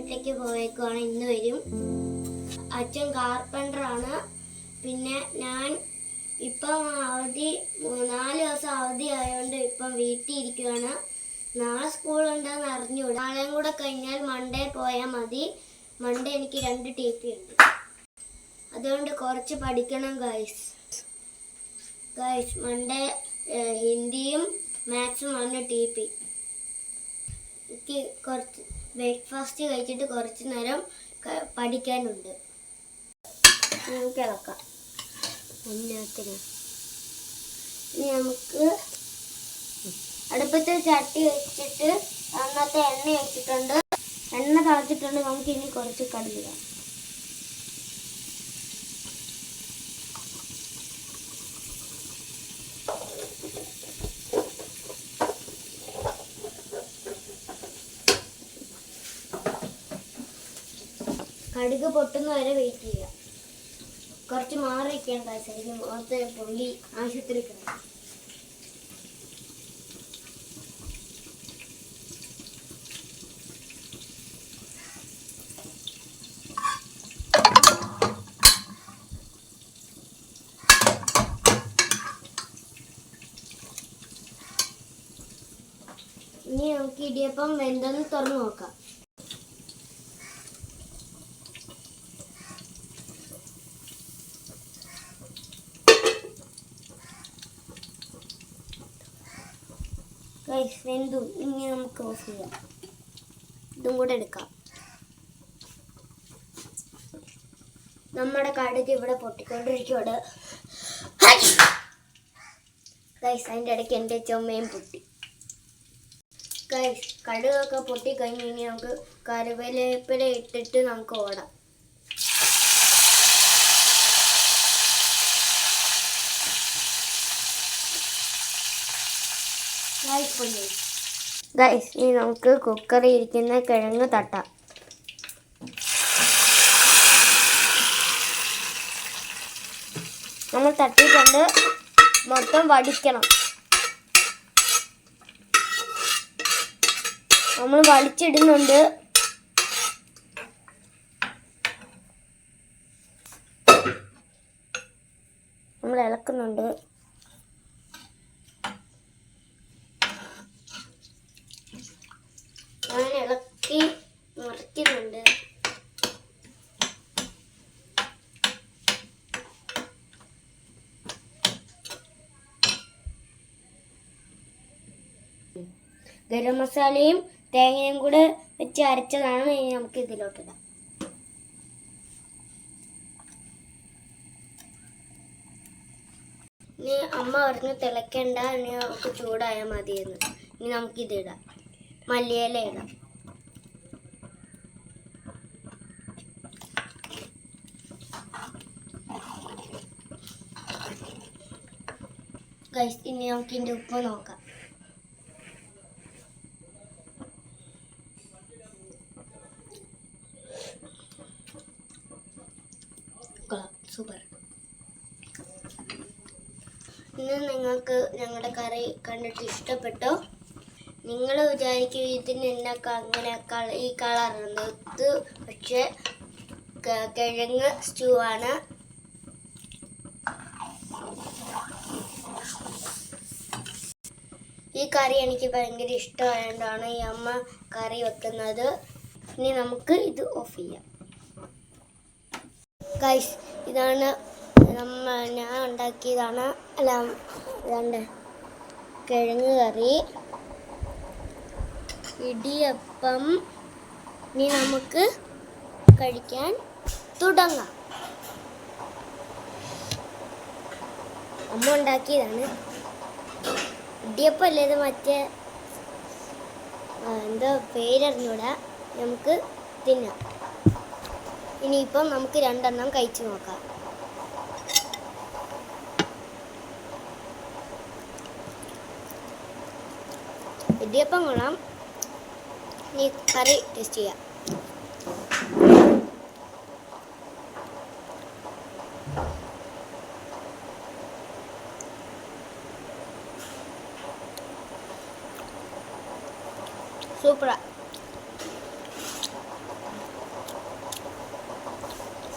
വീട്ടിലേക്ക് പോയേക്കുവാണ്. ഇന്ന് വരും. അച്ഛൻ കാർപ്പൻ്ററാണ്. പിന്നെ ഞാൻ ഇപ്പം അവധി 4 ദിവസം അവധി ആയതുകൊണ്ട് ഇപ്പം വീട്ടിൽ ഇരിക്കുകയാണ്. നാളെ സ്കൂളുണ്ടെന്ന് അറിഞ്ഞൂടാ. നാളെയും കൂടെ കഴിഞ്ഞാൽ മൺഡേ പോയാൽ മതി. മൺഡേ എനിക്ക് 2 TP ഉണ്ട്. അതുകൊണ്ട് കുറച്ച് പഠിക്കണം ഗൈസ്. മൺഡേ ഹിന്ദിയും മാത്സും ആണ് TP. എനിക്ക് കുറച്ച് ബ്രേക്ക്ഫാസ്റ്റ് കഴിച്ചിട്ട് കുറച്ച് നേരം പഠിക്കാനുണ്ട്. നമുക്ക് ഇളക്കാം അതിനകത്തിന്. ഇനി നമുക്ക് അടുപ്പത്ത് ചട്ടി വെച്ചിട്ട് അതിനകത്ത് എണ്ണ വെച്ചിട്ടുണ്ട്. എണ്ണ തിളച്ചിട്ടുണ്ട്. നമുക്ക് ഇനി കുറച്ച് കടുകിടാം. കടുക് പൊട്ടുന്ന വരെ വെയിറ്റ് ചെയ്യുക. കുറച്ച് മാറി വയ്ക്കേണ്ട ശരിക്കും മുഖത്ത് പൊള്ളി ആശുപത്രി കിടക്കും. ഇനി നമുക്ക് ഇടിയപ്പം വെന്തെന്ന് തുറന്നു നോക്കാം. വെന്തു. ഇനി നമുക്ക് ഓഫ് ചെയ്യാം. ഇതും കൂടെ എടുക്കാം. നമ്മുടെ കടുക് ഇവിടെ പൊട്ടിക്കൊണ്ടിരിക്കുകയാണ്. അതിൻ്റെ ഇടയ്ക്ക് എൻ്റെ ചുമയും പൊട്ടി. കടുകൊക്കെ പൊട്ടിക്കഴിഞ്ഞ് ഇനി നമുക്ക് കറിവേപ്പില ഇട്ടിട്ട് നമുക്ക് ഓടാം. ഇനി നമുക്ക് കുക്കറിൽ ഇരിക്കുന്ന കിഴങ്ങ് തട്ടാം. നമ്മൾ തട്ടിക്കൊണ്ട് മൊത്തം വടിക്കണം. നമ്മൾ വടിച്ചിടുന്നുണ്ട്. നമ്മൾ ഇളക്കുന്നുണ്ട്. ഞാൻ ഇളക്കി മറിക്കുന്നുണ്ട്. ഗരം മസാലയും തേങ്ങയും കൂടെ വെച്ച് അരച്ചതാണ്. ഇനി നമുക്ക് ഇതിലോട്ടിടാം. ഇനി അമ്മ പറഞ്ഞു തിളക്കണ്ട, ഇനി നമുക്ക് ചൂടായാൽ മതിയെന്ന്. ഇനി നമുക്കിതിടാം. മല്ലിയില ഇടാം. ഇനി നമുക്ക് ഇതിൻ്റെ ഉപ്പ് നോക്കാം. സൂപ്പർ. ഇന്ന് നിങ്ങൾക്ക് ഞങ്ങളുടെ കറി കണ്ടിട്ട് ഇഷ്ടപ്പെട്ടോ? നിങ്ങൾ വിചാരിക്കും ഇതിന് എന്നൊക്കെ അങ്ങനെ ഈ കളറുണ്ട്. ഇത് പക്ഷേ കിഴങ്ങ് സ്റ്റൂ ആണ്. ഈ കറി എനിക്ക് ഭയങ്കര ഇഷ്ടമായതുകൊണ്ടാണ് ഈ അമ്മ കറി വെക്കുന്നത്. ഇനി നമുക്ക് ഇത് ഓഫ് ചെയ്യാം. ഗൈസ്, ഇതാണ് ഞാൻ ഉണ്ടാക്കിയതാണ്. ഇതാണ്ട് കിഴങ്ങ് കറി, ഇടിയപ്പം. ഇനി നമുക്ക് കഴിക്കാൻ തുടങ്ങാം. അമ്മ ഉണ്ടാക്കിയതാണ്. ഇടിയപ്പം അല്ലേ ഇത്, മറ്റേ എന്തോ പേരറിഞ്ഞൂടാ. നമുക്ക് തിന്നാം. ഇനിയിപ്പം നമുക്ക് 2 എണ്ണം കഴിച്ചു നോക്കാം. ഇടിയപ്പം കൊള്ളാം. ഇനി കറി ടേസ്റ്റ് ചെയ്യാം. സൂപ്പറാ.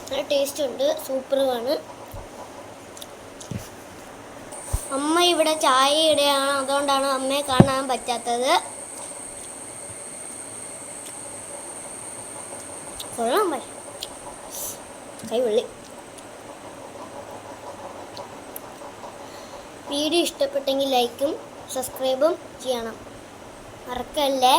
നല്ല ടേസ്റ്റ് ഉണ്ട്, സൂപ്പറുമാണ്. അമ്മ ഇവിടെ ചായ ഇടുകയാണ്, അതുകൊണ്ടാണ് അമ്മയെ കാണാൻ പറ്റാത്തത്. കൊള്ളാം, കൈവള്ളി. വീഡിയോ ഇഷ്ടപ്പെട്ടെങ്കിൽ ലൈക്കും സബ്സ്ക്രൈബും ചെയ്യണം, മറക്കല്ലേ.